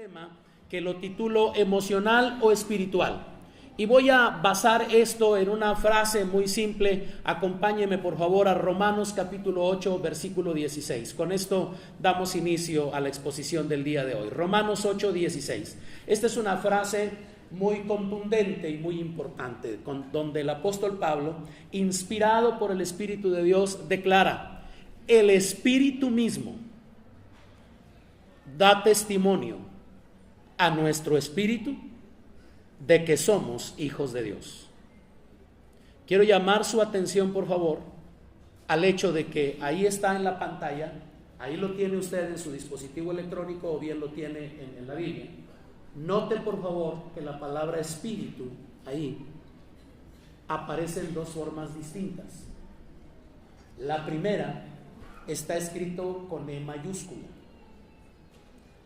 tema que lo titulo emocional o espiritual. Y voy a basar esto en una frase muy simple. Acompáñeme por favor a Romanos capítulo 8, versículo 16. Con esto damos inicio a la exposición del día de hoy. Romanos 8, 16. Esta es una frase muy contundente y muy importante, donde el apóstol Pablo, inspirado por el Espíritu de Dios, declara: el Espíritu mismo da testimonio a nuestro espíritu de que somos hijos de Dios. Quiero llamar su atención, por favor, al hecho de que ahí está en la pantalla, ahí lo tiene usted en su dispositivo electrónico o bien lo tiene en la Biblia. Note, por favor, que la palabra espíritu ahí aparece en dos formas distintas. La primera está escrito con E mayúscula.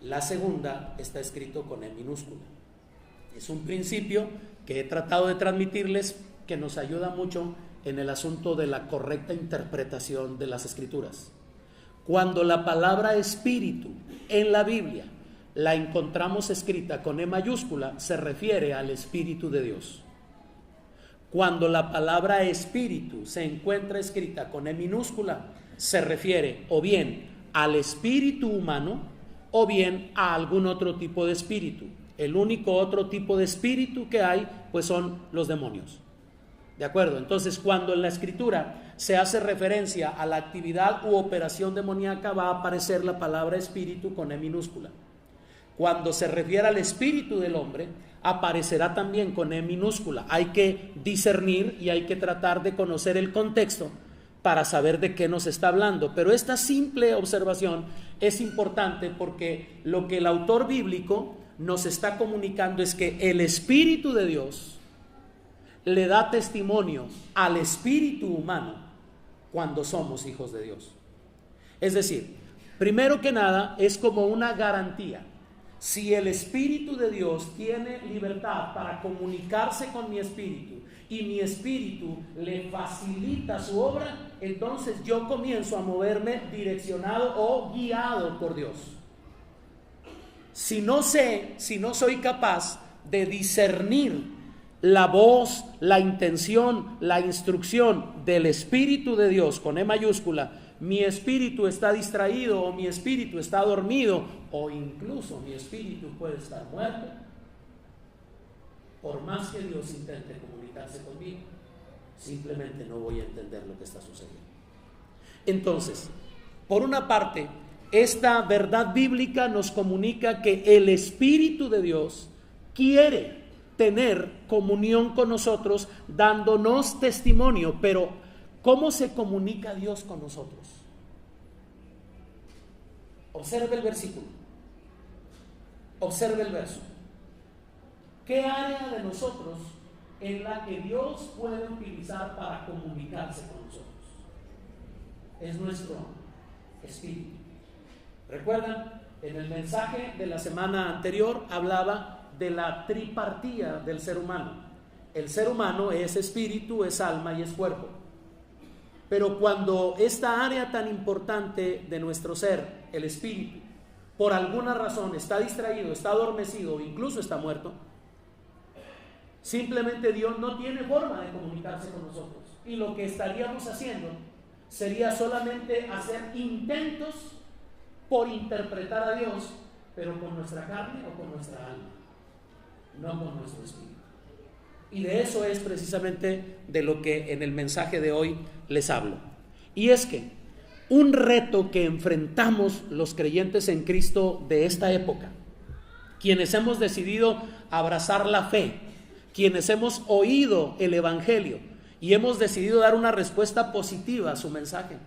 La segunda está escrito con E minúscula. Es un principio que he tratado de transmitirles, que nos ayuda mucho en el asunto de la correcta interpretación de las Escrituras. Cuando la palabra espíritu en la Biblia la encontramos escrita con E mayúscula, se refiere al Espíritu de Dios. Cuando la palabra espíritu se encuentra escrita con E minúscula, se refiere o bien al espíritu humano o bien a algún otro tipo de espíritu. El único otro tipo de espíritu que hay, pues son los demonios. ¿De acuerdo? Entonces, cuando en la Escritura se hace referencia a la actividad u operación demoníaca, va a aparecer la palabra espíritu con E minúscula. Cuando se refiere al espíritu del hombre, aparecerá también con E minúscula. Hay que discernir y hay que tratar de conocer el contexto para saber de qué nos está hablando. Pero esta simple observación es importante porque lo que el autor bíblico nos está comunicando es que el Espíritu de Dios le da testimonio al espíritu humano cuando somos hijos de Dios. Es decir, primero que nada, es como una garantía. Si el Espíritu de Dios tiene libertad para comunicarse con mi espíritu y mi espíritu le facilita su obra, entonces yo comienzo a moverme direccionado o guiado por Dios. Si no soy capaz de discernir la voz, la intención, la instrucción del Espíritu de Dios con E mayúscula, mi espíritu está distraído o mi espíritu está dormido o incluso mi espíritu puede estar muerto, por más que Dios intente comunicarse conmigo, simplemente no voy a entender lo que está sucediendo. Entonces, por una parte, esta verdad bíblica nos comunica que el Espíritu de Dios quiere tener comunión con nosotros, dándonos testimonio. Pero ¿cómo se comunica Dios con nosotros? Observe el versículo, observe el verso. ¿Qué área de nosotros en la que Dios puede utilizar para comunicarse con nosotros? Es nuestro espíritu. ¿Recuerdan? En el mensaje de la semana anterior hablaba de la tripartía del ser humano. El ser humano es espíritu, es alma y es cuerpo. Pero cuando esta área tan importante de nuestro ser, el espíritu, por alguna razón está distraído, está adormecido o incluso está muerto, simplemente Dios no tiene forma de comunicarse con nosotros. Y lo que estaríamos haciendo sería solamente hacer intentos por interpretar a Dios, pero con nuestra carne o con nuestra alma, no con nuestro espíritu. Y de eso es precisamente de lo que en el mensaje de hoy les hablo. Y es que un reto que enfrentamos los creyentes en Cristo de esta época, quienes hemos decidido abrazar la fe, quienes hemos oído el Evangelio y hemos decidido dar una respuesta positiva a su mensaje,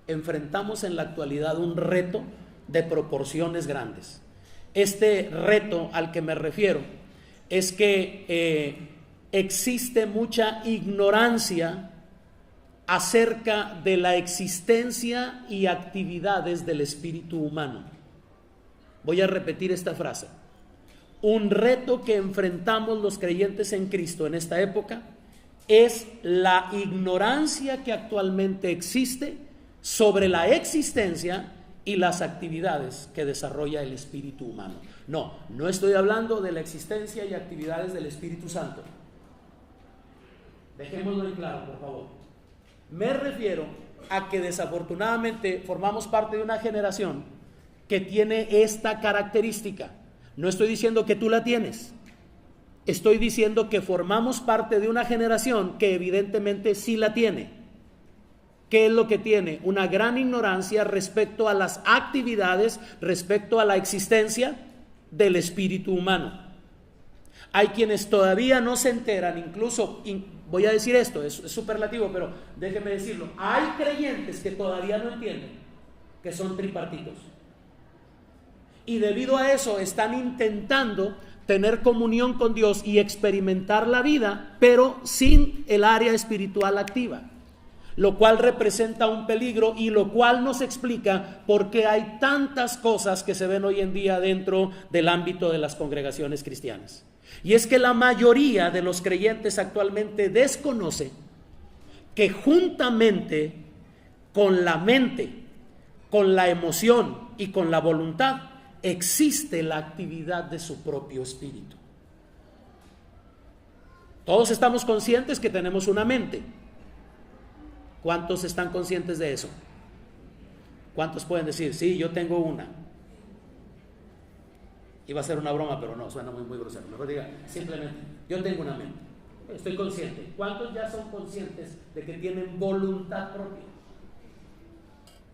enfrentamos en la actualidad un reto de proporciones grandes. Este reto al que me refiero es que existe mucha ignorancia acerca de la existencia y actividades del espíritu humano. Voy a repetir esta frase. Un reto que enfrentamos los creyentes en Cristo en esta época es la ignorancia que actualmente existe sobre la existencia y las actividades que desarrolla el espíritu humano. No estoy hablando de la existencia y actividades del Espíritu Santo. Dejémoslo en claro, por favor. Me refiero a que desafortunadamente formamos parte de una generación que tiene esta característica. No estoy diciendo que tú la tienes. Estoy diciendo que formamos parte de una generación que evidentemente sí la tiene. ¿Qué es lo que tiene? Una gran ignorancia respecto a las actividades, respecto a la existencia del espíritu humano. Hay quienes todavía no se enteran, incluso, voy a decir esto, es superlativo, pero déjenme decirlo, hay creyentes que todavía no entienden que son tripartitos. Y debido a eso están intentando tener comunión con Dios y experimentar la vida, pero sin el área espiritual activa, lo cual representa un peligro y lo cual nos explica por qué hay tantas cosas que se ven hoy en día dentro del ámbito de las congregaciones cristianas. Y es que la mayoría de los creyentes actualmente desconoce que juntamente con la mente, con la emoción y con la voluntad existe la actividad de su propio espíritu. Todos estamos conscientes que tenemos una mente. ¿Cuántos están conscientes de eso? ¿Cuántos pueden decir, sí, yo tengo una? Iba a ser una broma, pero no, suena muy grosero. Mejor diga, simplemente, yo tengo una mente. Estoy consciente. ¿Cuántos ya son conscientes de que tienen voluntad propia?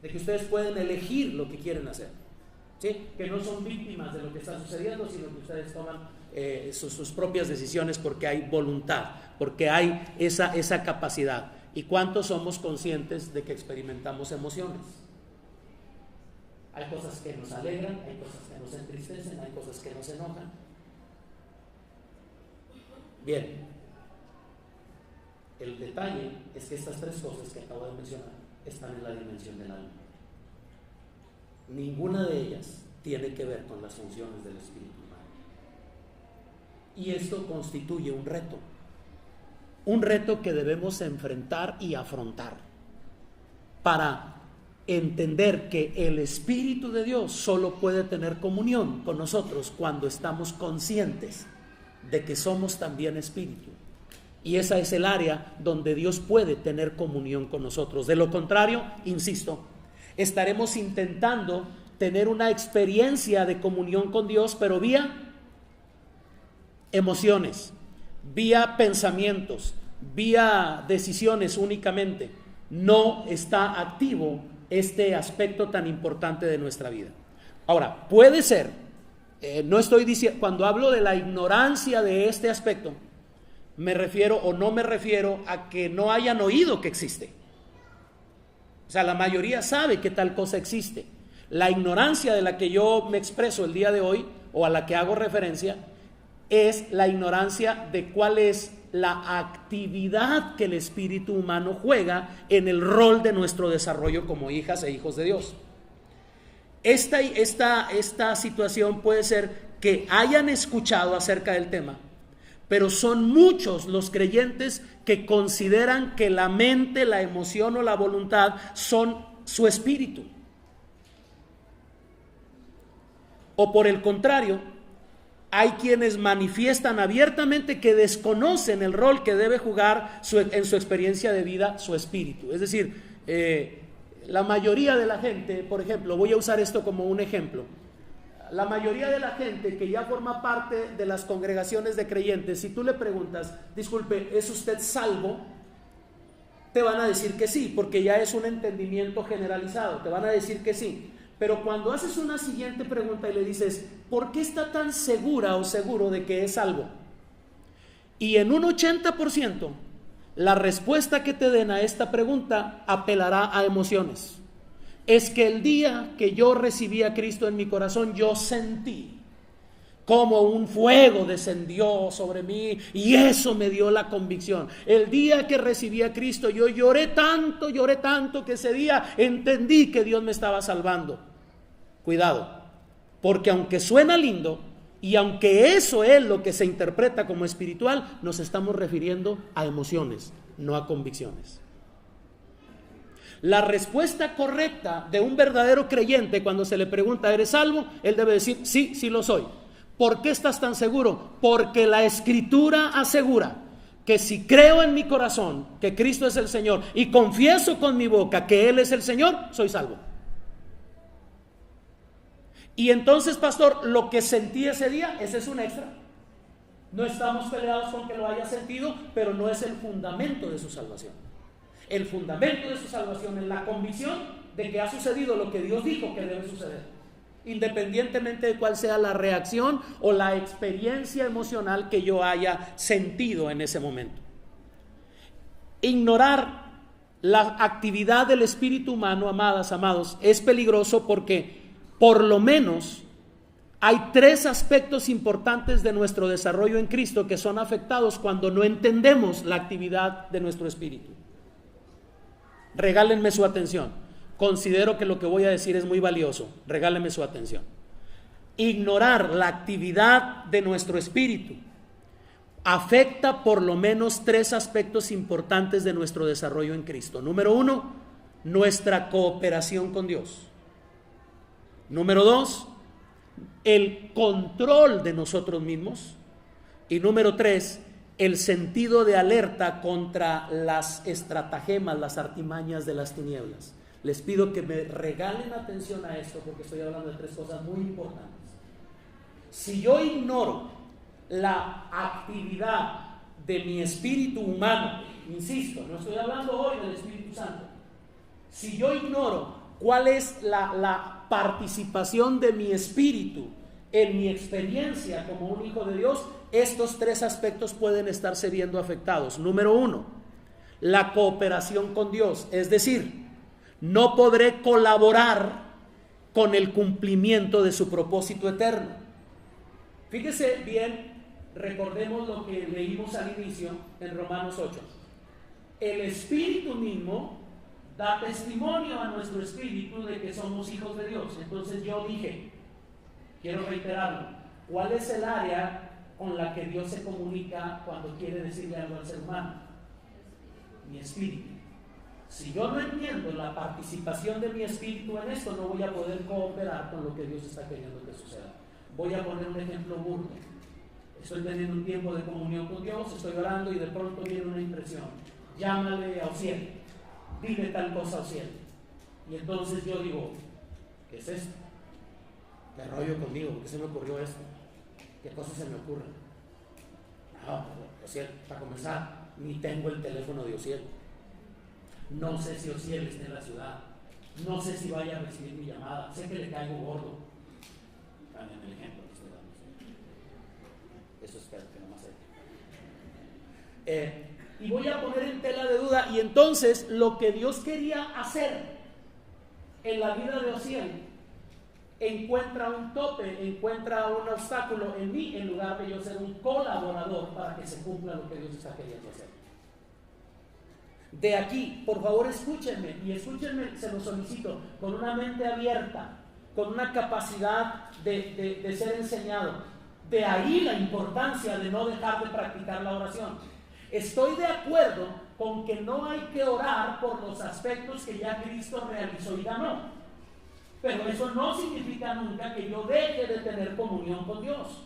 De que ustedes pueden elegir lo que quieren hacer. ¿Sí? Que no son víctimas de lo que está sucediendo, sino que ustedes toman sus propias decisiones porque hay voluntad, porque hay esa capacidad. ¿Y cuántos somos conscientes de que experimentamos emociones? Hay cosas que nos alegran, hay cosas que nos entristecen, hay cosas que nos enojan. Bien, el detalle es que estas tres cosas que acabo de mencionar están en la dimensión del alma. Ninguna de ellas tiene que ver con las funciones del espíritu humano. Y esto constituye un reto que debemos enfrentar y afrontar para entender que el Espíritu de Dios solo puede tener comunión con nosotros cuando estamos conscientes de que somos también espíritu. Y esa es el área donde Dios puede tener comunión con nosotros. De lo contrario, insisto, estaremos intentando tener una experiencia de comunión con Dios, pero vía emociones, vía pensamientos, vía decisiones únicamente. No está activo este aspecto tan importante de nuestra vida. Ahora, puede ser, no estoy diciendo, cuando hablo de la ignorancia de este aspecto, me refiero o no me refiero a que no hayan oído que existe. O sea, la mayoría sabe que tal cosa existe. La ignorancia de la que yo me expreso el día de hoy, o a la que hago referencia, es la ignorancia de cuál es la actividad que el espíritu humano juega en el rol de nuestro desarrollo como hijas e hijos de Dios. Esta situación puede ser que hayan escuchado acerca del tema, pero son muchos los creyentes que consideran que la mente, la emoción o la voluntad son su espíritu. O por el contrario, hay quienes manifiestan abiertamente que desconocen el rol que debe jugar en su experiencia de vida su espíritu. Es decir, la mayoría de la gente, por ejemplo, voy a usar esto como un ejemplo. La mayoría de la gente que ya forma parte de las congregaciones de creyentes, si tú le preguntas, disculpe, ¿es usted salvo? Te van a decir que sí, porque ya es un entendimiento generalizado, te van a decir que sí. Pero cuando haces una siguiente pregunta y le dices, ¿por qué está tan segura o seguro de que es salvo? Y en un 80%, la respuesta que te den a esta pregunta apelará a emociones. Es que el día que yo recibí a Cristo en mi corazón, yo sentí como un fuego descendió sobre mí y eso me dio la convicción. El día que recibí a Cristo, yo lloré tanto que ese día entendí que Dios me estaba salvando. Cuidado, porque aunque suena lindo y aunque eso es lo que se interpreta como espiritual, nos estamos refiriendo a emociones, no a convicciones. La respuesta correcta de un verdadero creyente cuando se le pregunta, ¿eres salvo? Él debe decir, sí, sí lo soy. ¿Por qué estás tan seguro? Porque la Escritura asegura que si creo en mi corazón que Cristo es el Señor y confieso con mi boca que Él es el Señor, soy salvo. Y entonces, pastor, lo que sentí ese día, ese es un extra. No estamos peleados con que lo haya sentido, pero no es el fundamento de su salvación. El fundamento de su salvación es la convicción de que ha sucedido lo que Dios dijo que debe suceder, independientemente de cuál sea la reacción o la experiencia emocional que yo haya sentido en ese momento. Ignorar la actividad del espíritu humano, amadas, amados, es peligroso porque por lo menos hay 3 aspectos importantes de nuestro desarrollo en Cristo que son afectados cuando no entendemos la actividad de nuestro espíritu. Regálenme su atención. Considero que lo que voy a decir es muy valioso. Regálenme su atención. Ignorar la actividad de nuestro espíritu afecta por lo menos 3 aspectos importantes de nuestro desarrollo en Cristo. Número 1, nuestra cooperación con Dios. Número 2, el control de nosotros mismos. Y número 3, el sentido de alerta contra las estratagemas, las artimañas de las tinieblas. Les pido que me regalen atención a esto porque estoy hablando de 3 cosas muy importantes. Si yo ignoro la actividad de mi espíritu humano, insisto, no estoy hablando hoy del Espíritu Santo. Si yo ignoro cuál es la participación de mi espíritu en mi experiencia como un hijo de Dios, estos 3 aspectos pueden estarse viendo afectados. Número 1, la cooperación con Dios, es decir, no podré colaborar con el cumplimiento de su propósito eterno. Fíjese bien, recordemos lo que leímos al inicio en Romanos 8. El Espíritu mismo da testimonio a nuestro espíritu de que somos hijos de Dios. Entonces yo dije, quiero reiterarlo, ¿cuál es el área con la que Dios se comunica cuando quiere decirle algo al ser humano? Mi espíritu. Si yo no entiendo la participación de mi espíritu en esto, no voy a poder cooperar con lo que Dios está queriendo que suceda. Voy a poner un ejemplo burdo. Estoy teniendo un tiempo de comunión con Dios, estoy orando y de pronto viene una impresión. Llámale a Ociel, dile tal cosa a Ociel. Y entonces yo digo, ¿qué es esto? ¿Qué rollo conmigo? ¿Por qué se me ocurrió esto? ¿Qué cosas se me ocurren? No, Ociel, para comenzar, ni tengo el teléfono de Ociel. No sé si Ociel está en la ciudad. No sé si vaya a recibir mi llamada. Sé que le caigo gordo. Cámbiame el ejemplo que estoy dando. Eso espero que no más sea. Y voy a poner en tela de duda. Y entonces lo que Dios quería hacer en la vida de Ociel encuentra un tope, encuentra un obstáculo en mí, en lugar de yo ser un colaborador para que se cumpla lo que Dios está queriendo hacer. De aquí, por favor, escúchenme, y escúchenme, se lo solicito, con una mente abierta, con una capacidad de ser enseñado. De ahí la importancia de no dejar de practicar la oración. Estoy de acuerdo con que no hay que orar por los aspectos que ya Cristo realizó y ganó, pero eso no significa nunca que yo deje de tener comunión con Dios.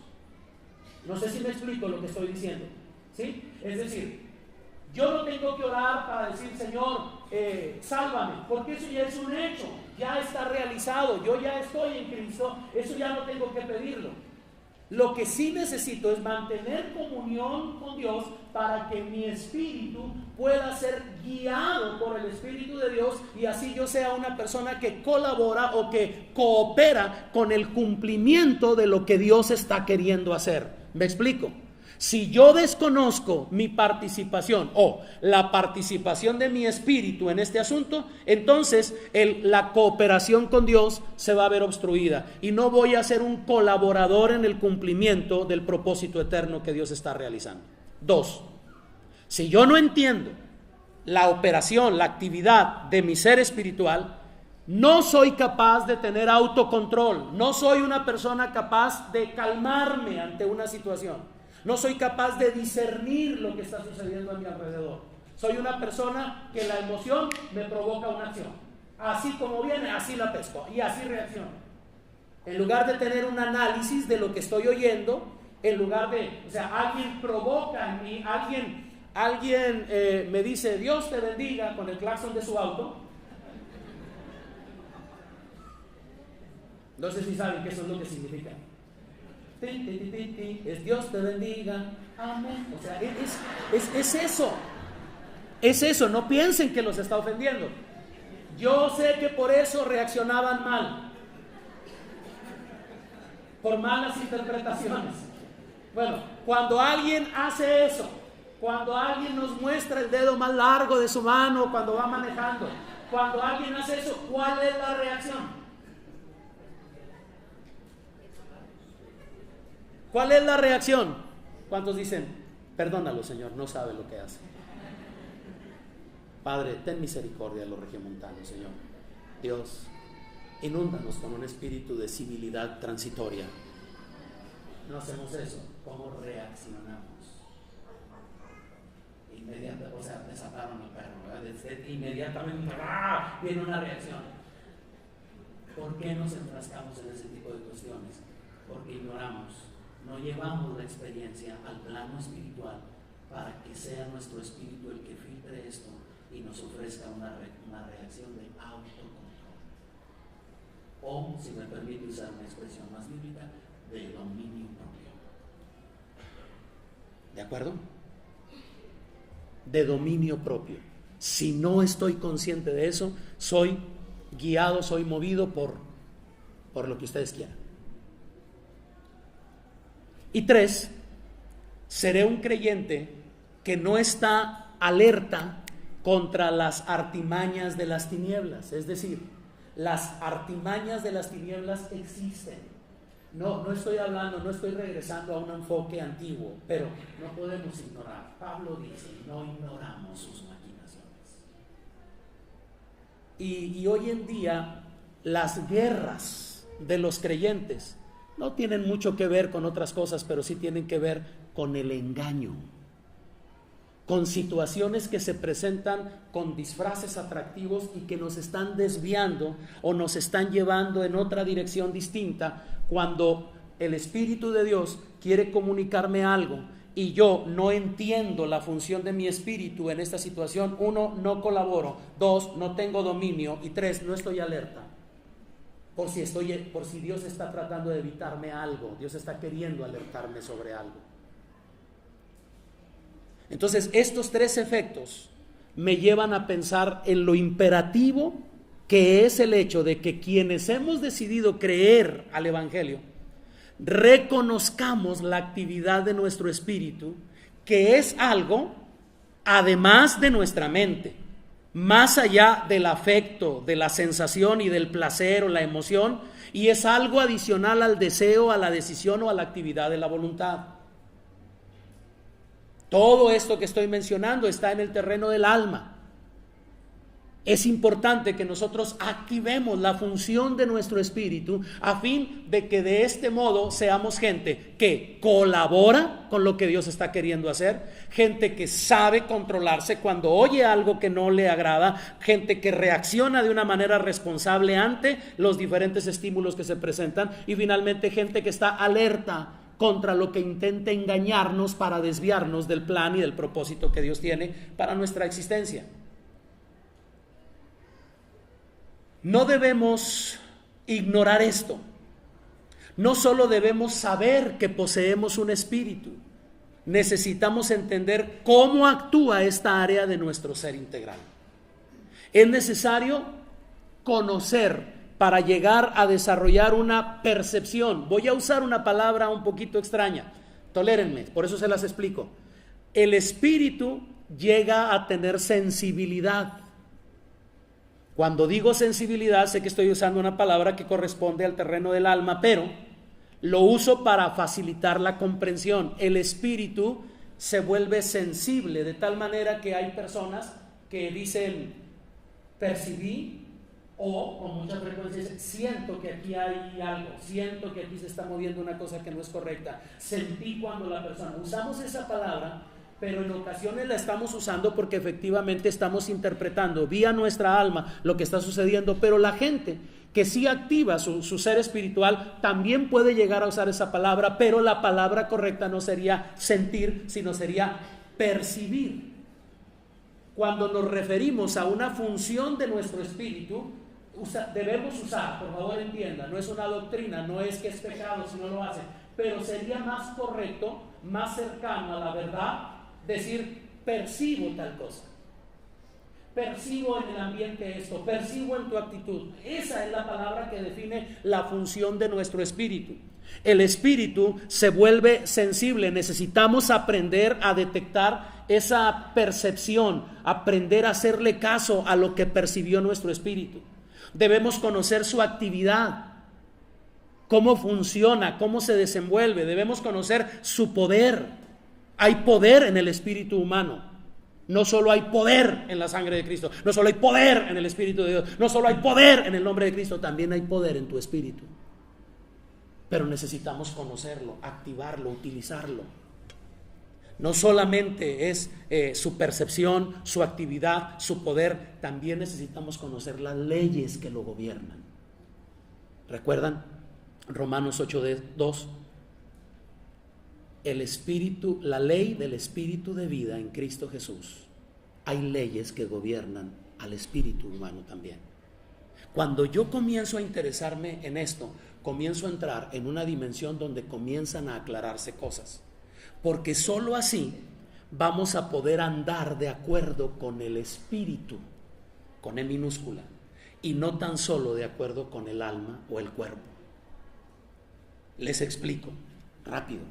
No sé si me explico lo que estoy diciendo, ¿sí? Es decir, yo no tengo que orar para decir, Señor, sálvame, porque eso ya es un hecho, ya está realizado, yo ya estoy en Cristo, eso ya no tengo que pedirlo. Lo que sí necesito es mantener comunión con Dios para que mi espíritu pueda ser guiado por el Espíritu de Dios y así yo sea una persona que colabora o que coopera con el cumplimiento de lo que Dios está queriendo hacer. ¿Me explico? Si yo desconozco mi participación o la participación de mi espíritu en este asunto, entonces la cooperación con Dios se va a ver obstruida y no voy a ser un colaborador en el cumplimiento del propósito eterno que Dios está realizando. 2. Si yo no entiendo la operación, la actividad de mi ser espiritual, no soy capaz de tener autocontrol, no soy una persona capaz de calmarme ante una situación. No soy capaz de discernir lo que está sucediendo a mi alrededor. Soy una persona que la emoción me provoca una acción. Así como viene, así la pesco y así reacciono. En lugar de tener un análisis de lo que estoy oyendo, en lugar de, o sea, alguien provoca en mí, alguien me dice Dios te bendiga con el claxon de su auto. No sé si saben que eso es lo que significa. Es Dios te bendiga, amén. O sea, es eso. Es eso, no piensen que los está ofendiendo. Yo sé que por eso reaccionaban mal, por malas interpretaciones. Bueno, cuando alguien hace eso, cuando alguien nos muestra el dedo más largo de su mano cuando va manejando, cuando alguien hace eso, ¿cuál es la reacción? ¿Cuál es la reacción? ¿Cuántos dicen, perdónalo, Señor, no sabe lo que hace? Padre, ten misericordia de los regiomontanos, Señor. Dios, inúndanos con un espíritu de civilidad transitoria. No hacemos eso. ¿Cómo reaccionamos? Inmediatamente, o sea, me sacaron el perro, ¿verdad? Inmediatamente viene una reacción. ¿Por qué nos enfrascamos en ese tipo de cuestiones? Porque ignoramos, no llevamos la experiencia al plano espiritual para que sea nuestro espíritu el que filtre esto y nos ofrezca una reacción de autocontrol. O, si me permite usar una expresión más bíblica, de dominio propio. ¿De acuerdo? De dominio propio. Si no estoy consciente de eso, soy guiado, soy movido por lo que ustedes quieran. Y 3, seré un creyente que no está alerta contra las artimañas de las tinieblas. Es decir, las artimañas de las tinieblas existen. No estoy hablando, no estoy regresando a un enfoque antiguo, pero no podemos ignorar. Pablo dice, no ignoramos sus maquinaciones. Y hoy en día las guerras de los creyentes no tienen mucho que ver con otras cosas, pero sí tienen que ver con el engaño, con situaciones que se presentan con disfraces atractivos y que nos están desviando o nos están llevando en otra dirección distinta, cuando el Espíritu de Dios quiere comunicarme algo y yo no entiendo la función de mi espíritu en esta situación. 1, no colaboro. 2, no tengo dominio. Y 3, no estoy alerta. Por si Dios está tratando de evitarme algo, Dios está queriendo alertarme sobre algo. Entonces, estos 3 efectos me llevan a pensar en lo imperativo que es el hecho de que quienes hemos decidido creer al Evangelio, reconozcamos la actividad de nuestro espíritu, que es algo además de nuestra mente, más allá del afecto, de la sensación y del placer o la emoción, y es algo adicional al deseo, a la decisión o a la actividad de la voluntad. Todo esto que estoy mencionando está en el terreno del alma. Es importante que nosotros activemos la función de nuestro espíritu a fin de que de este modo seamos gente que colabora con lo que Dios está queriendo hacer, gente que sabe controlarse cuando oye algo que no le agrada, gente que reacciona de una manera responsable ante los diferentes estímulos que se presentan, y finalmente gente que está alerta contra lo que intenta engañarnos para desviarnos del plan y del propósito que Dios tiene para nuestra existencia. No debemos ignorar esto. No solo debemos saber que poseemos un espíritu, necesitamos entender cómo actúa esta área de nuestro ser integral. Es necesario conocer para llegar a desarrollar una percepción. Voy a usar una palabra un poquito extraña, tolérenme, por eso se las explico. El espíritu llega a tener sensibilidad. Cuando digo sensibilidad, sé que estoy usando una palabra que corresponde al terreno del alma, pero lo uso para facilitar la comprensión. El espíritu se vuelve sensible de tal manera que hay personas que dicen percibí, o con mucha frecuencia dicen siento que aquí hay algo, siento que aquí se está moviendo una cosa que no es correcta, sentí cuando la persona. Usamos esa palabra, pero en ocasiones la estamos usando porque efectivamente estamos interpretando vía nuestra alma lo que está sucediendo, pero la gente que sí activa su ser espiritual también puede llegar a usar esa palabra, pero la palabra correcta no sería sentir, sino sería percibir. Cuando nos referimos a una función de nuestro espíritu, debemos usar, por favor entienda, no es una doctrina, no es que es pecado si no lo hacen, pero sería más correcto, más cercano a la verdad, decir percibo tal cosa, percibo en el ambiente esto, percibo en tu actitud. Esa es la palabra que define la función de nuestro espíritu. El espíritu se vuelve sensible, necesitamos aprender a detectar esa percepción, aprender a hacerle caso a lo que percibió nuestro espíritu. Debemos conocer su actividad, cómo funciona, cómo se desenvuelve. Debemos conocer su poder. Hay poder en el espíritu humano. No solo hay poder en la sangre de Cristo, no solo hay poder en el Espíritu de Dios, no solo hay poder en el nombre de Cristo, también hay poder en tu espíritu. Pero necesitamos conocerlo, activarlo, utilizarlo. No solamente es su percepción, su actividad, su poder, también necesitamos conocer las leyes que lo gobiernan. ¿Recuerdan? Romanos 8:2. El espíritu, la ley del espíritu de vida en Cristo Jesús. Hay leyes que gobiernan al espíritu humano también. Cuando yo comienzo a interesarme en esto, comienzo a entrar en una dimensión donde comienzan a aclararse cosas. Porque sólo así vamos a poder andar de acuerdo con el espíritu, con E minúscula, y no tan solo de acuerdo con el alma o el cuerpo. Les explico rápido.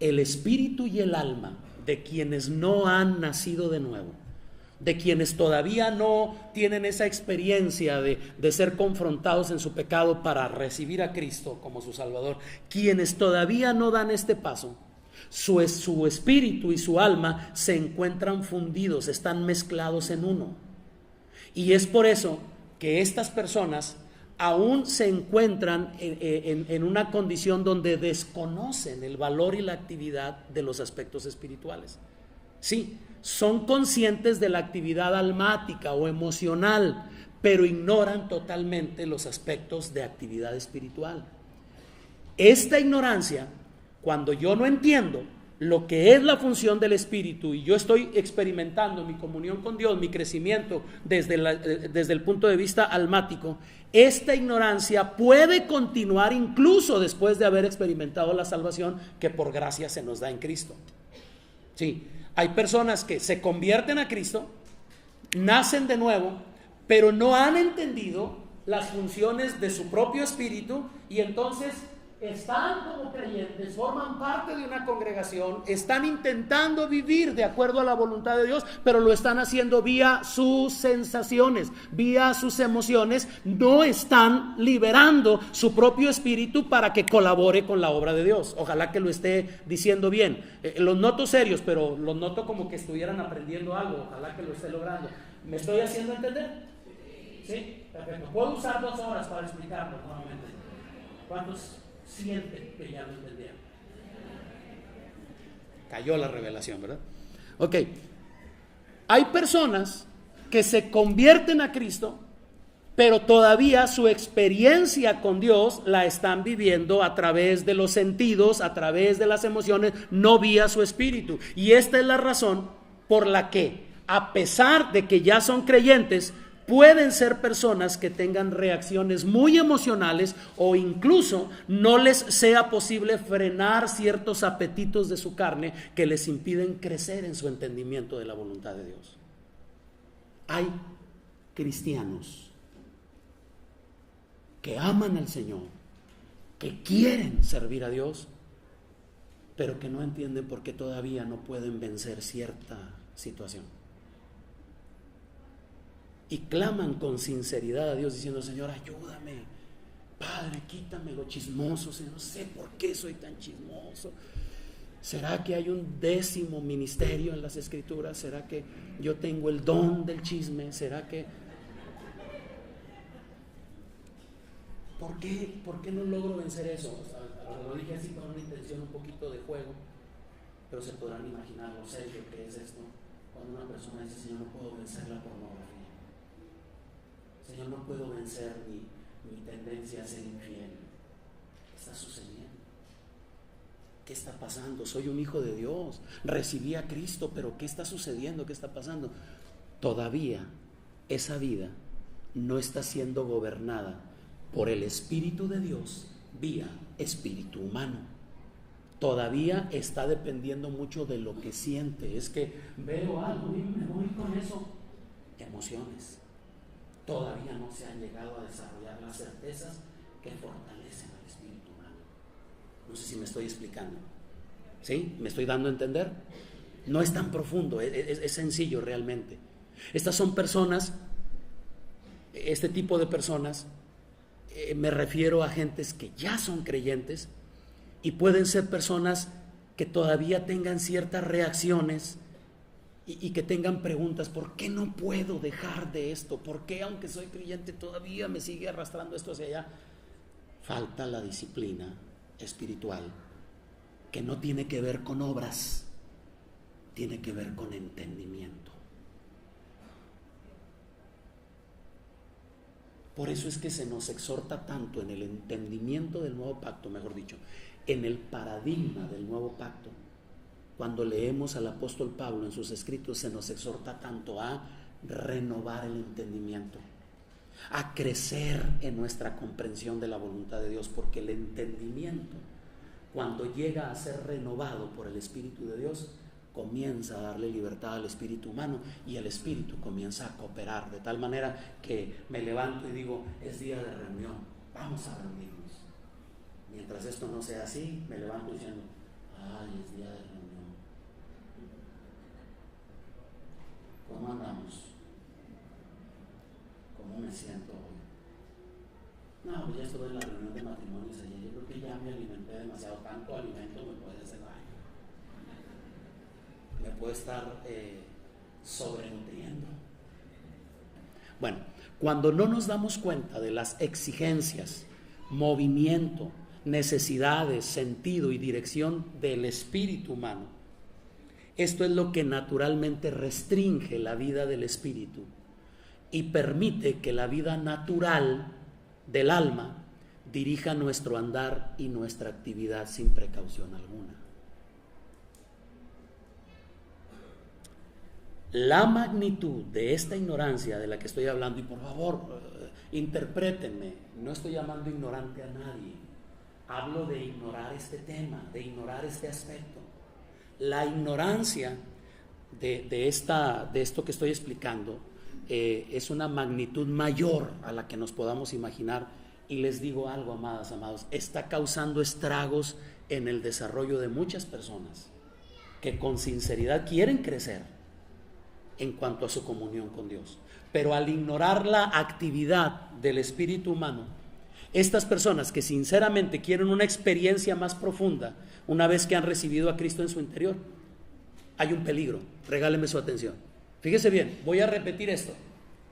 El espíritu y el alma de quienes no han nacido de nuevo, de quienes todavía no tienen esa experiencia de ser confrontados en su pecado para recibir a Cristo como su Salvador, quienes todavía no dan este paso, su espíritu y su alma se encuentran fundidos, están mezclados en uno. Y es por eso que estas personas aún se encuentran en una condición donde desconocen el valor y la actividad de los aspectos espirituales. Sí, son conscientes de la actividad almática o emocional, pero ignoran totalmente los aspectos de actividad espiritual. Esta ignorancia, cuando yo no entiendo lo que es la función del espíritu y yo estoy experimentando mi comunión con Dios, mi crecimiento desde el punto de vista almático, esta ignorancia puede continuar incluso después de haber experimentado la salvación que por gracia se nos da en Cristo. Sí, hay personas que se convierten a Cristo, nacen de nuevo, pero no han entendido las funciones de su propio espíritu y entonces están como creyentes, forman parte de una congregación, están intentando vivir de acuerdo a la voluntad de Dios, pero lo están haciendo vía sus sensaciones, vía sus emociones, no están liberando su propio espíritu para que colabore con la obra de Dios. Ojalá que lo esté diciendo bien. Los noto serios, pero los noto como que estuvieran aprendiendo algo. Ojalá que lo esté logrando. ¿Me estoy haciendo entender? ¿Sí? Perfecto. Puedo usar 2 horas para explicarlo nuevamente. ¿Cuántos sienten que ya lo entendieron? Cayó la revelación, ¿verdad? Ok. Hay personas que se convierten a Cristo, pero todavía su experiencia con Dios la están viviendo a través de los sentidos, a través de las emociones, no vía su espíritu. Y esta es la razón por la que, a pesar de que ya son creyentes, pueden ser personas que tengan reacciones muy emocionales o incluso no les sea posible frenar ciertos apetitos de su carne que les impiden crecer en su entendimiento de la voluntad de Dios. Hay cristianos que aman al Señor, que quieren servir a Dios, pero que no entienden por qué todavía no pueden vencer cierta situación. Y claman con sinceridad a Dios diciendo: Señor, ayúdame, Padre, quítame lo chismoso, Señor, no sé por qué soy tan chismoso. ¿Será que hay un 10º ministerio en las Escrituras? ¿Será que yo tengo el don del chisme? ¿Será que... ¿Por qué no logro vencer eso? O sea, lo dije así con una intención un poquito de juego, pero se podrán imaginar lo serio que es esto cuando una persona dice: Señor, no puedo vencer la pornografía, Señor, no puedo vencer mi tendencia a ser infiel. ¿Qué está sucediendo? ¿Qué está pasando? Soy un hijo de Dios, recibí a Cristo, pero ¿qué está sucediendo? ¿Qué está pasando? Todavía esa vida no está siendo gobernada por el Espíritu de Dios vía espíritu humano. Todavía está dependiendo mucho de lo que siente. Es que veo algo y me voy con eso. Emociones. Todavía no se han llegado a desarrollar las certezas que fortalecen al espíritu humano. No sé si me estoy explicando. ¿Sí? ¿Me estoy dando a entender? No es tan profundo, es sencillo realmente. Estas son personas, este tipo de personas, me refiero a gentes que ya son creyentes y pueden ser personas que todavía tengan ciertas reacciones y que tengan preguntas: ¿por qué no puedo dejar de esto? ¿Por qué, aunque soy creyente, todavía me sigue arrastrando esto hacia allá? Falta la disciplina espiritual, que no tiene que ver con obras, tiene que ver con entendimiento. Por eso es que se nos exhorta tanto en el entendimiento del nuevo pacto, mejor dicho, en el paradigma del nuevo pacto. Cuando leemos al apóstol Pablo en sus escritos, se nos exhorta tanto a renovar el entendimiento, a crecer en nuestra comprensión de la voluntad de Dios, porque el entendimiento, cuando llega a ser renovado por el Espíritu de Dios, comienza a darle libertad al espíritu humano y el espíritu comienza a cooperar, de tal manera que me levanto y digo: es día de reunión, vamos a reunirnos. Mientras esto no sea así, me levanto diciendo: ay, es día de reunión. ¿Cómo andamos? ¿Cómo me siento hoy? No, pues ya estuve en la reunión de matrimonios ayer, yo creo que ya me alimenté demasiado, tanto alimento me puede hacer daño. Me puede estar sobrenutriendo. Bueno, cuando no nos damos cuenta de las exigencias, movimiento, necesidades, sentido y dirección del espíritu humano, esto es lo que naturalmente restringe la vida del espíritu y permite que la vida natural del alma dirija nuestro andar y nuestra actividad sin precaución alguna. La magnitud de esta ignorancia de la que estoy hablando, y por favor, interprétenme, no estoy llamando ignorante a nadie, hablo de ignorar este tema, de ignorar este aspecto. La ignorancia de esto que estoy explicando es una magnitud mayor a la que nos podamos imaginar, y les digo algo, amadas, amados, está causando estragos en el desarrollo de muchas personas que con sinceridad quieren crecer en cuanto a su comunión con Dios, pero al ignorar la actividad del espíritu humano, estas personas que sinceramente quieren una experiencia más profunda una vez que han recibido a Cristo en su interior, hay un peligro. Regáleme su atención. Fíjese bien, voy a repetir esto,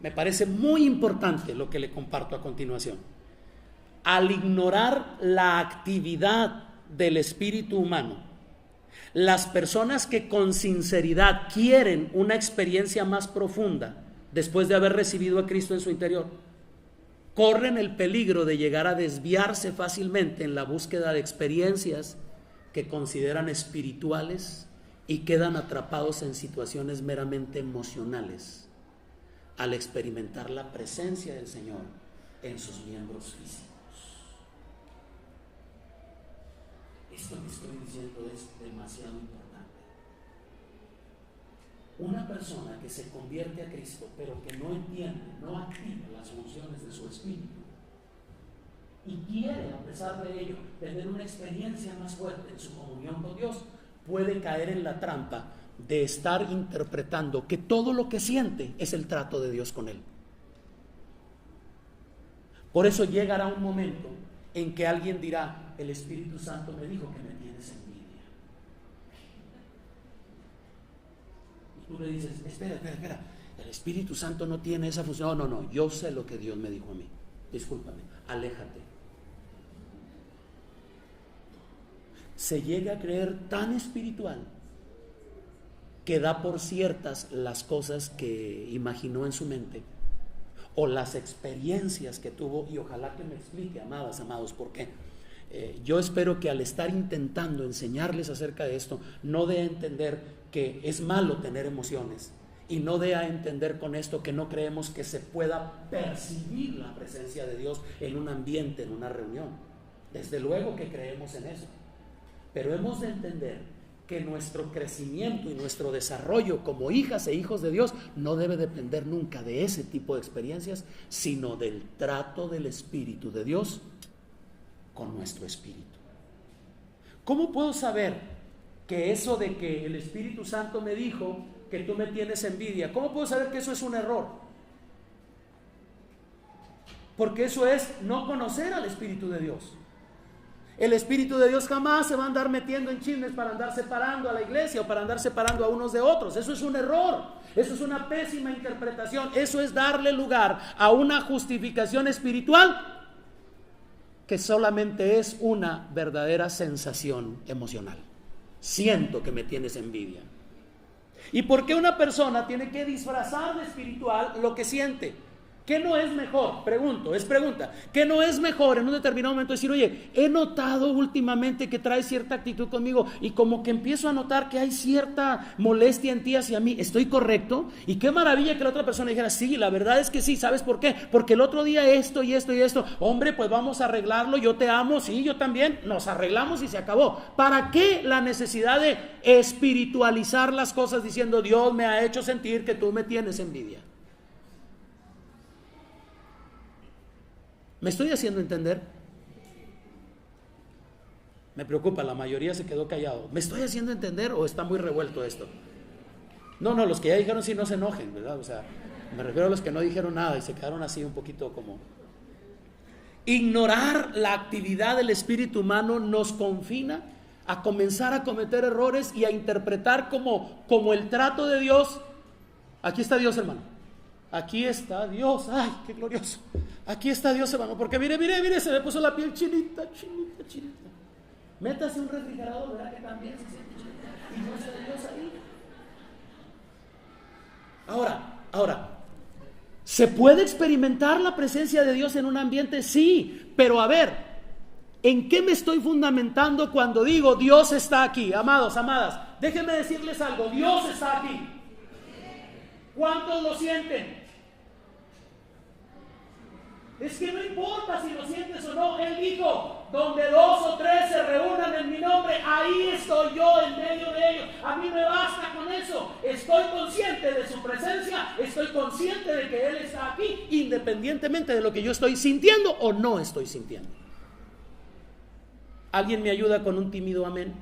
me parece muy importante lo que le comparto a continuación. Al ignorar la actividad del espíritu humano, las personas que con sinceridad quieren una experiencia más profunda después de haber recibido a Cristo en su interior, corren el peligro de llegar a desviarse fácilmente en la búsqueda de experiencias que consideran espirituales y quedan atrapados en situaciones meramente emocionales al experimentar la presencia del Señor en sus miembros físicos. Esto que estoy diciendo es demasiado importante. Una persona que se convierte a Cristo, pero que no entiende, no activa las funciones de su espíritu, y quiere, a pesar de ello, tener una experiencia más fuerte en su comunión con Dios, puede caer en la trampa de estar interpretando que todo lo que siente es el trato de Dios con él. Por eso llegará un momento en que alguien dirá: el Espíritu Santo me dijo que me tienes envidia. Y tú le dices: espera, el Espíritu Santo no tiene esa función. No, yo sé lo que Dios me dijo a mí. Discúlpame, aléjate. Se llega a creer tan espiritual que da por ciertas las cosas que imaginó en su mente o las experiencias que tuvo, y ojalá que me explique, amadas, amados, por qué. Yo espero que al estar intentando enseñarles acerca de esto, no dé a entender que es malo tener emociones, y no dé a entender con esto que no creemos que se pueda percibir la presencia de Dios en un ambiente, en una reunión. Desde luego que creemos en eso, pero hemos de entender que nuestro crecimiento y nuestro desarrollo como hijas e hijos de Dios no debe depender nunca de ese tipo de experiencias, sino del trato del Espíritu de Dios con nuestro espíritu. ¿Cómo puedo saber que eso de que el Espíritu Santo me dijo que tú me tienes envidia, cómo puedo saber que eso es un error? Porque eso es no conocer al Espíritu de Dios. El Espíritu de Dios jamás se va a andar metiendo en chismes para andar separando a la iglesia o para andar separando a unos de otros. Eso es un error, eso es una pésima interpretación. Eso es darle lugar a una justificación espiritual que solamente es una verdadera sensación emocional. Siento que me tienes envidia. ¿Y por qué una persona tiene que disfrazar de espiritual lo que siente? ¿Qué no es mejor? Pregunto, es pregunta. ¿Qué no es mejor en un determinado momento decir, oye, he notado últimamente que traes cierta actitud conmigo y como que empiezo a notar que hay cierta molestia en ti hacia mí? ¿Estoy correcto? Y qué maravilla que la otra persona dijera, sí, la verdad es que sí. ¿Sabes por qué? Porque el otro día esto y esto y esto. Hombre, pues vamos a arreglarlo. Yo te amo, sí, yo también. Nos arreglamos y se acabó. ¿Para qué la necesidad de espiritualizar las cosas diciendo, Dios me ha hecho sentir que tú me tienes envidia? ¿Me estoy haciendo entender? Me preocupa, la mayoría se quedó callado. ¿Me estoy haciendo entender o está muy revuelto esto? No, los que ya dijeron sí no se enojen, ¿verdad? O sea, me refiero a los que no dijeron nada y se quedaron así un poquito como... Ignorar la actividad del espíritu humano nos confina a comenzar a cometer errores y a interpretar como el trato de Dios. Aquí está Dios, hermano. Aquí está Dios. Ay, qué glorioso. Aquí está Dios, hermano. Porque mire, se me puso la piel chinita. Métase un refrigerador, ¿verdad? Que también se siente chinita. Y no está Dios ahí. Ahora, ¿se puede experimentar la presencia de Dios en un ambiente? Sí, pero a ver, ¿en qué me estoy fundamentando cuando digo Dios está aquí? Amados, amadas, déjenme decirles algo. Dios está aquí. ¿Cuántos lo sienten? Es que no importa si lo sientes o no. Él dijo, donde 2 o 3 se reúnan en mi nombre, ahí estoy yo en medio de ellos. A mí me basta con eso. Estoy consciente de su presencia, estoy consciente de que Él está aquí, independientemente de lo que yo estoy sintiendo o no estoy sintiendo. ¿Alguien me ayuda con un tímido amén?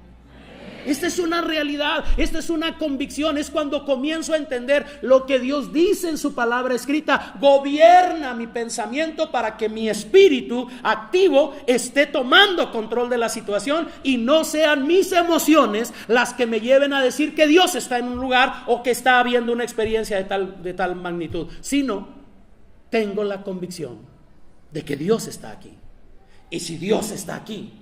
Esta es una realidad, esta es una convicción. Es cuando comienzo a entender lo que Dios dice en su palabra escrita. Gobierna mi pensamiento para que mi espíritu activo esté tomando control de la situación y no sean mis emociones las que me lleven a decir que Dios está en un lugar o que está habiendo una experiencia de tal magnitud, sino tengo la convicción de que Dios está aquí. Y si Dios está aquí,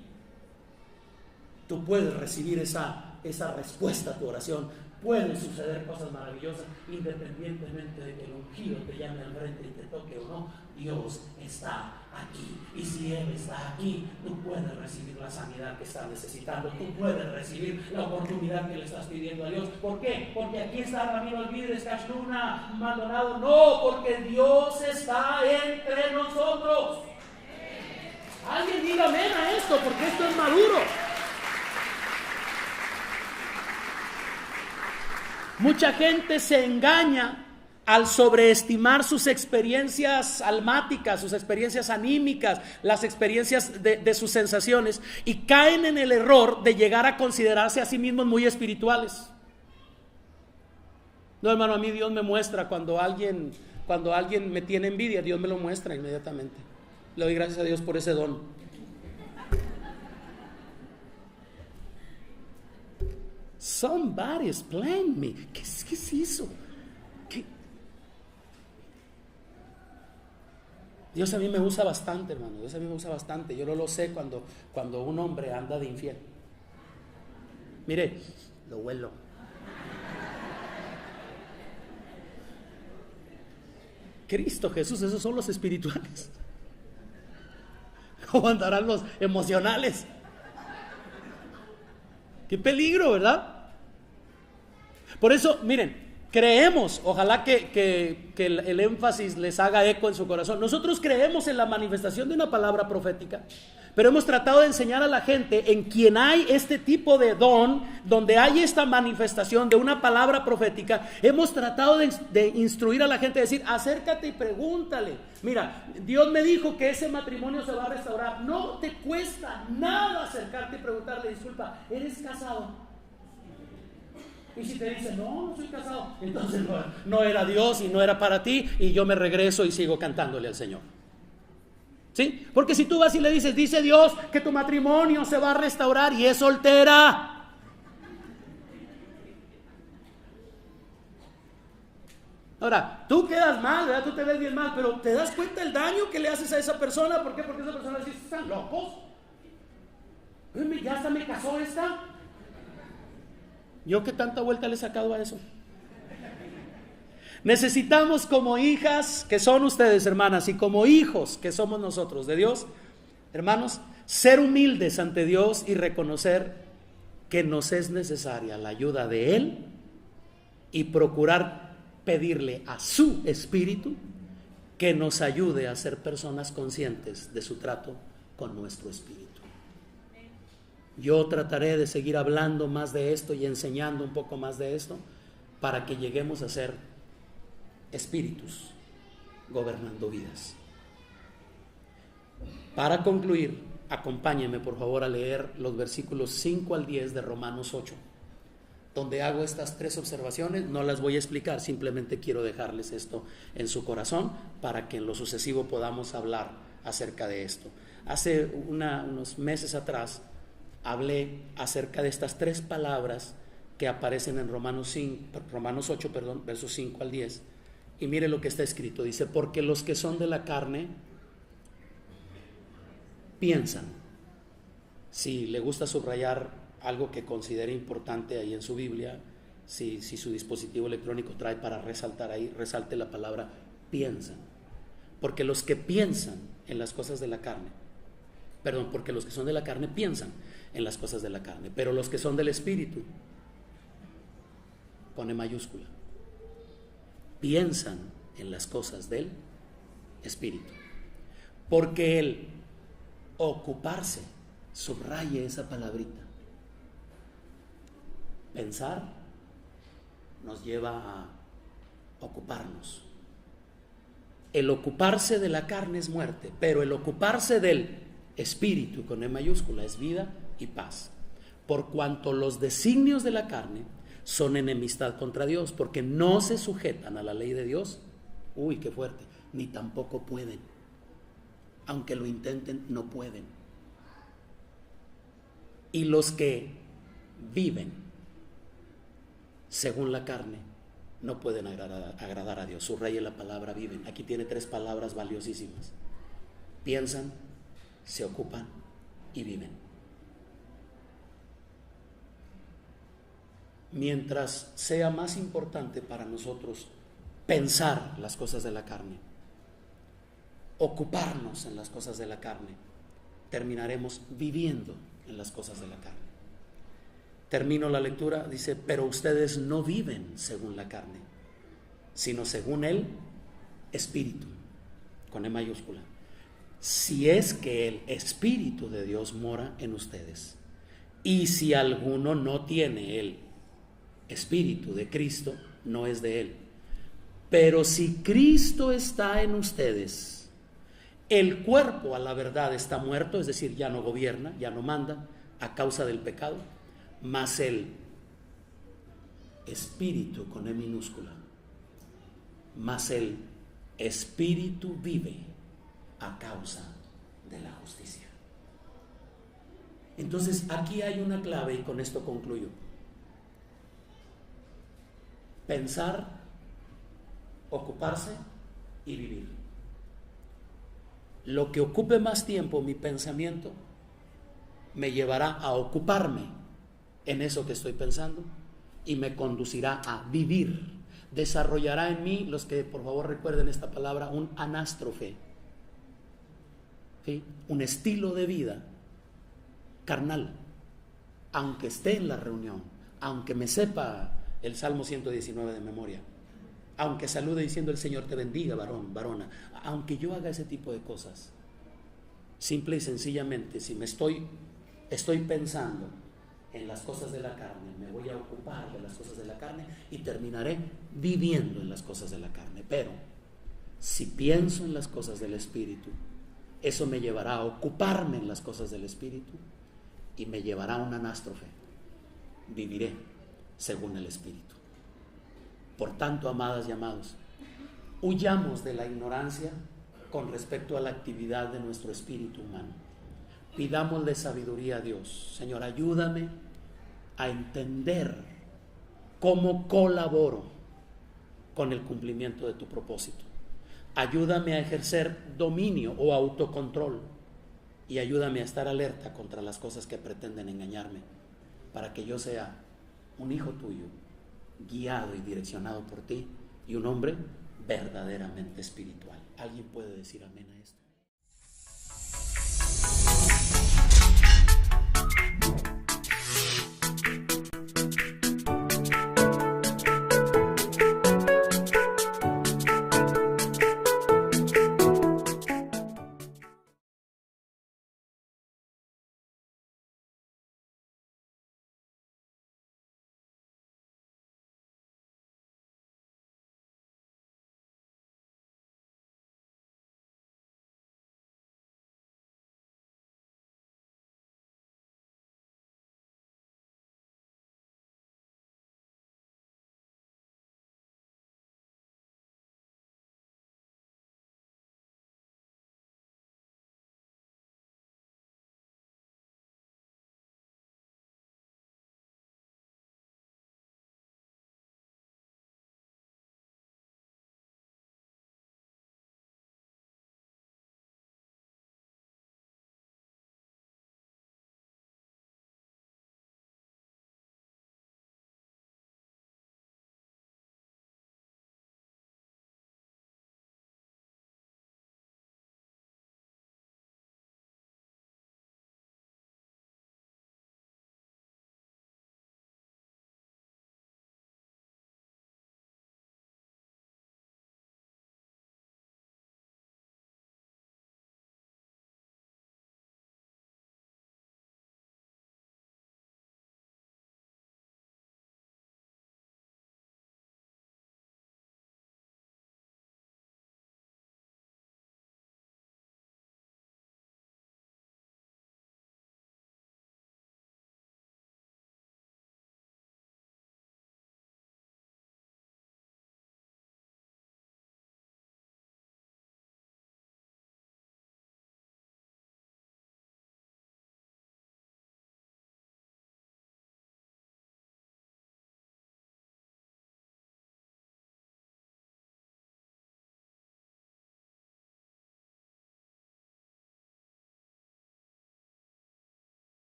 tú puedes recibir esa respuesta a tu oración. Pueden suceder cosas maravillosas independientemente de que el ungido te llame al frente y te toque o no. Dios está aquí. Y si Él está aquí, tú puedes recibir la sanidad que estás necesitando. Tú puedes recibir la oportunidad que le estás pidiendo a Dios. ¿Por qué? Porque aquí está Ramiro Alvides, Cashluna, Maldonado. No, porque Dios está entre nosotros. Alguien diga amén a esto, porque esto es maduro. Mucha gente se engaña al sobreestimar sus experiencias almáticas, sus experiencias anímicas, las experiencias de sus sensaciones, y caen en el error de llegar a considerarse a sí mismos muy espirituales. No, hermano, a mí Dios me muestra cuando alguien me tiene envidia. Dios me lo muestra inmediatamente. Le doy gracias a Dios por ese don. Somebody explain me. ¿Qué es eso? ¿Qué? Dios a mí me usa bastante, hermano. Dios a mí me usa bastante. Yo no lo sé cuando un hombre anda de infiel. Mire, lo huelo. Cristo Jesús, esos son los espirituales. ¿Cómo andarán los emocionales? Qué peligro, ¿verdad? Por eso, miren, creemos, ojalá que el énfasis les haga eco en su corazón. Nosotros creemos en la manifestación de una palabra profética, pero hemos tratado de enseñar a la gente en quien hay este tipo de don, donde hay esta manifestación de una palabra profética. Hemos tratado de instruir a la gente, de decir, acércate y pregúntale. Mira, Dios me dijo que ese matrimonio se va a restaurar. No te cuesta nada acercarte y preguntarle, disculpa, ¿eres casado? Y si te dice, no soy casado, entonces no era Dios y no era para ti, y yo me regreso y sigo cantándole al Señor. ¿Sí? Porque si tú vas y le dices, dice Dios que tu matrimonio se va a restaurar y es soltera, ahora, tú quedas mal, ¿verdad? Tú te ves bien mal, pero ¿te das cuenta el daño que le haces a esa persona? ¿Por qué? Porque esa persona dice, ¿están locos? Ya hasta me casó esta. ¿Yo qué tanta vuelta le he sacado a eso? Necesitamos, como hijas que son ustedes, hermanas, y como hijos que somos nosotros de Dios, hermanos, ser humildes ante Dios y reconocer que nos es necesaria la ayuda de Él y procurar pedirle a su Espíritu que nos ayude a ser personas conscientes de su trato con nuestro espíritu. Yo trataré de seguir hablando más de esto y enseñando un poco más de esto para que lleguemos a ser espíritus gobernando vidas. Para concluir, acompáñenme por favor a leer los versículos 5 al 10 de Romanos 8, donde hago estas tres observaciones. No las voy a explicar, simplemente quiero dejarles esto en su corazón para que en lo sucesivo podamos hablar acerca de esto. Hace unos meses atrás hablé acerca de estas tres palabras que aparecen en Romanos 8, versos 5 al 10. Y mire lo que está escrito, dice, porque los que son de la carne piensan. Si le gusta subrayar algo que considere importante ahí en su Biblia, si su dispositivo electrónico trae para resaltar ahí, resalte la palabra piensan. Porque los que piensan en las cosas de la carne, porque los que son de la carne piensan en las cosas de la carne, pero los que son del Espíritu, pone mayúscula, piensan en las cosas del Espíritu. Porque el ocuparse, subraye esa palabrita, pensar nos lleva a ocuparnos. El ocuparse de la carne es muerte, pero el ocuparse del Espíritu, con E mayúscula, es vida y paz. Por cuanto los designios de la carne son enemistad contra Dios, porque no se sujetan a la ley de Dios. Uy, qué fuerte. Ni tampoco pueden. Aunque lo intenten, no pueden. Y los que viven según la carne no pueden agradar a Dios. Subraye la palabra viven. Aquí tiene tres palabras valiosísimas. Piensan, se ocupan y viven. Mientras sea más importante para nosotros pensar las cosas de la carne, ocuparnos en las cosas de la carne, terminaremos viviendo en las cosas de la carne. Termino la lectura, dice, pero ustedes no viven según la carne, sino según el Espíritu, con E mayúscula. Si es que el Espíritu de Dios mora en ustedes. Y si alguno no tiene el Espíritu de Cristo, no es de él. Pero si Cristo está en ustedes, el cuerpo a la verdad está muerto, es decir, ya no gobierna, ya no manda a causa del pecado, mas el Espíritu, con E minúscula, mas el Espíritu vive a causa de la justicia. Entonces aquí hay una clave y con esto concluyo. Pensar, ocuparse y vivir. Lo que ocupe más tiempo mi pensamiento me llevará a ocuparme en eso que estoy pensando y me conducirá a vivir. desarrollará en mí, los que por favor recuerden esta palabra, un anástrofe, ¿sí? Un estilo de vida carnal, aunque esté en la reunión, aunque me sepa el Salmo 119 de memoria, aunque salude diciendo el Señor te bendiga, varón, varona, aunque yo haga ese tipo de cosas, simple y sencillamente, si me estoy pensando en las cosas de la carne, me voy a ocupar de las cosas de la carne y terminaré viviendo en las cosas de la carne. Pero si pienso en las cosas del Espíritu, eso me llevará a ocuparme en las cosas del Espíritu y me llevará a un anástrofe. Viviré según el Espíritu. Por tanto, amadas y amados, huyamos de la ignorancia con respecto a la actividad de nuestro espíritu humano. Pidámosle sabiduría a Dios. Señor, ayúdame a entender cómo colaboro con el cumplimiento de tu propósito. Ayúdame a ejercer dominio o autocontrol y ayúdame a estar alerta contra las cosas que pretenden engañarme, para que yo sea un hijo tuyo, guiado y direccionado por ti y un hombre verdaderamente espiritual. ¿Alguien puede decir amén a esto?